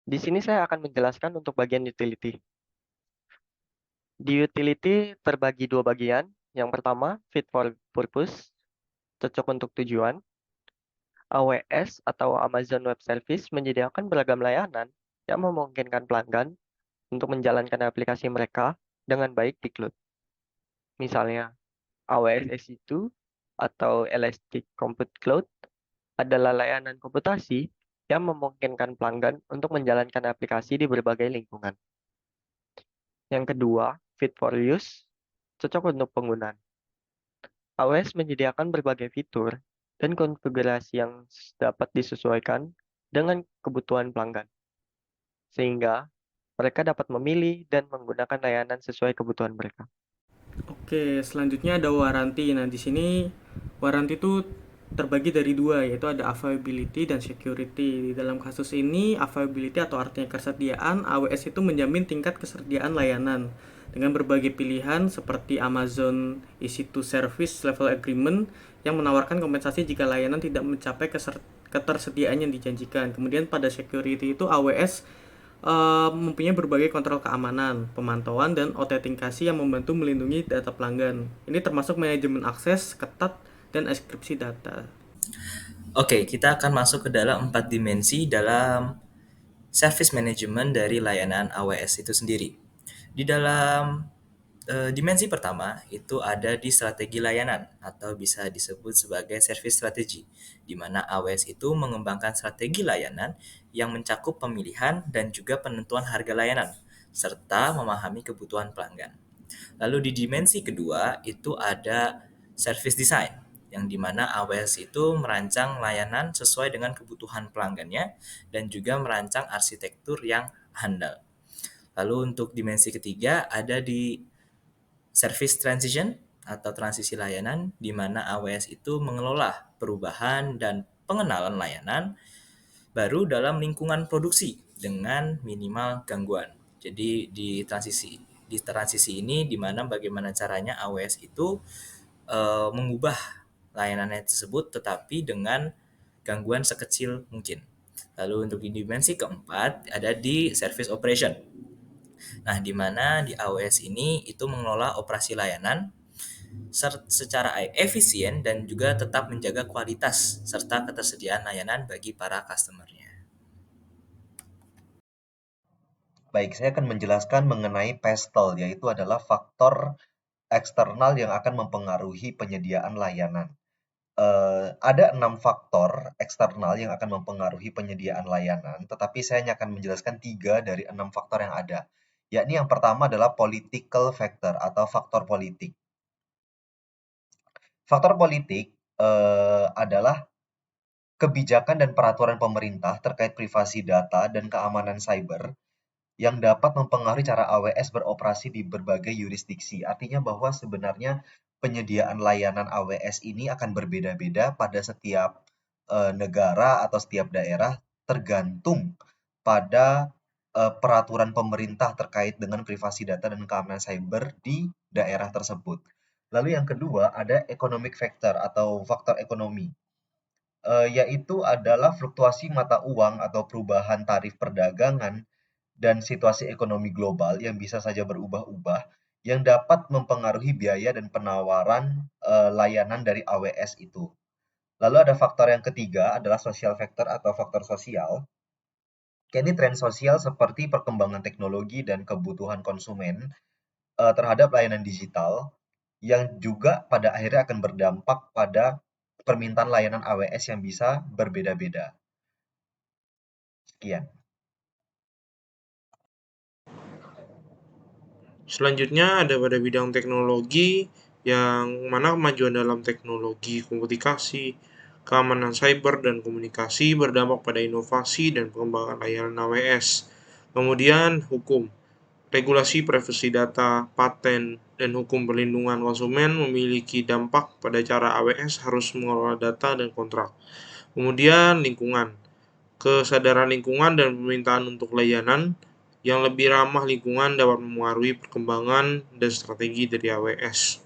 Di sini saya akan menjelaskan untuk bagian utility. Di utility terbagi dua bagian. Yang pertama, fit for purpose, cocok untuk tujuan. AWS atau Amazon Web Service menyediakan beragam layanan yang memungkinkan pelanggan untuk menjalankan aplikasi mereka dengan baik di cloud. Misalnya, AWS EC2 atau Elastic Compute Cloud adalah layanan komputasi yang memungkinkan pelanggan untuk menjalankan aplikasi di berbagai lingkungan. Yang kedua, fit for use, cocok untuk penggunaan. AWS menyediakan berbagai fitur dan konfigurasi yang dapat disesuaikan dengan kebutuhan pelanggan, sehingga mereka dapat memilih dan menggunakan layanan sesuai kebutuhan mereka. Oke, selanjutnya ada warranty. Nah, di sini warranty itu terbagi dari dua, yaitu ada availability dan security. Di dalam kasus ini, availability atau artinya kesediaan, AWS itu menjamin tingkat kesediaan layanan dengan berbagai pilihan seperti Amazon EC2 Service Level Agreement yang menawarkan kompensasi jika layanan tidak mencapai ketersediaan yang dijanjikan. Kemudian pada security itu AWS mempunyai berbagai kontrol keamanan, pemantauan, dan autentikasi yang membantu melindungi data pelanggan. Ini termasuk manajemen akses, ketat, dan enkripsi data. Oke, kita akan masuk ke dalam 4 dimensi dalam service management dari layanan AWS itu sendiri. Di dalam dimensi pertama itu ada di strategi layanan atau bisa disebut sebagai service strategy, di mana AWS itu mengembangkan strategi layanan yang mencakup pemilihan dan juga penentuan harga layanan, serta memahami kebutuhan pelanggan. Lalu di dimensi kedua itu ada service design, yang dimana AWS itu merancang layanan sesuai dengan kebutuhan pelanggannya dan juga merancang arsitektur yang handal. Lalu untuk dimensi ketiga ada di service transition atau transisi layanan, di mana AWS itu mengelola perubahan dan pengenalan layanan baru dalam lingkungan produksi dengan minimal gangguan. Jadi di transisi ini di mana bagaimana caranya AWS itu mengubah layanannya tersebut tetapi dengan gangguan sekecil mungkin. Lalu untuk di dimensi keempat ada di service operation. Nah, di mana di AWS ini itu mengelola operasi layanan secara efisien dan juga tetap menjaga kualitas serta ketersediaan layanan bagi para customer-nya. Baik, saya akan menjelaskan mengenai PESTEL, yaitu adalah faktor eksternal yang akan mempengaruhi penyediaan layanan. Ada 6 faktor eksternal yang akan mempengaruhi penyediaan layanan, tetapi saya hanya akan menjelaskan 3 dari 6 faktor yang ada. Yakni yang pertama adalah political factor atau faktor politik. Faktor politik adalah kebijakan dan peraturan pemerintah terkait privasi data dan keamanan cyber yang dapat mempengaruhi cara AWS beroperasi di berbagai yurisdiksi. Artinya bahwa sebenarnya penyediaan layanan AWS ini akan berbeda-beda pada setiap negara atau setiap daerah tergantung pada peraturan pemerintah terkait dengan privasi data dan keamanan cyber di daerah tersebut. Lalu yang kedua ada economic factor atau faktor ekonomi, yaitu adalah fluktuasi mata uang atau perubahan tarif perdagangan dan situasi ekonomi global yang bisa saja berubah-ubah, yang dapat mempengaruhi biaya dan penawaran layanan dari AWS itu. Lalu ada faktor yang ketiga adalah social factor atau faktor sosial. Kini tren sosial seperti perkembangan teknologi dan kebutuhan konsumen terhadap layanan digital yang juga pada akhirnya akan berdampak pada permintaan layanan AWS yang bisa berbeda-beda. Sekian. Selanjutnya ada pada bidang teknologi yang mana kemajuan dalam teknologi komunikasi, keamanan cyber dan komunikasi berdampak pada inovasi dan pengembangan layanan AWS. Kemudian hukum, regulasi privasi data, paten, dan hukum perlindungan konsumen memiliki dampak pada cara AWS harus mengelola data dan kontrak. Kemudian lingkungan, kesadaran lingkungan dan permintaan untuk layanan yang lebih ramah lingkungan dapat mempengaruhi perkembangan dan strategi dari AWS.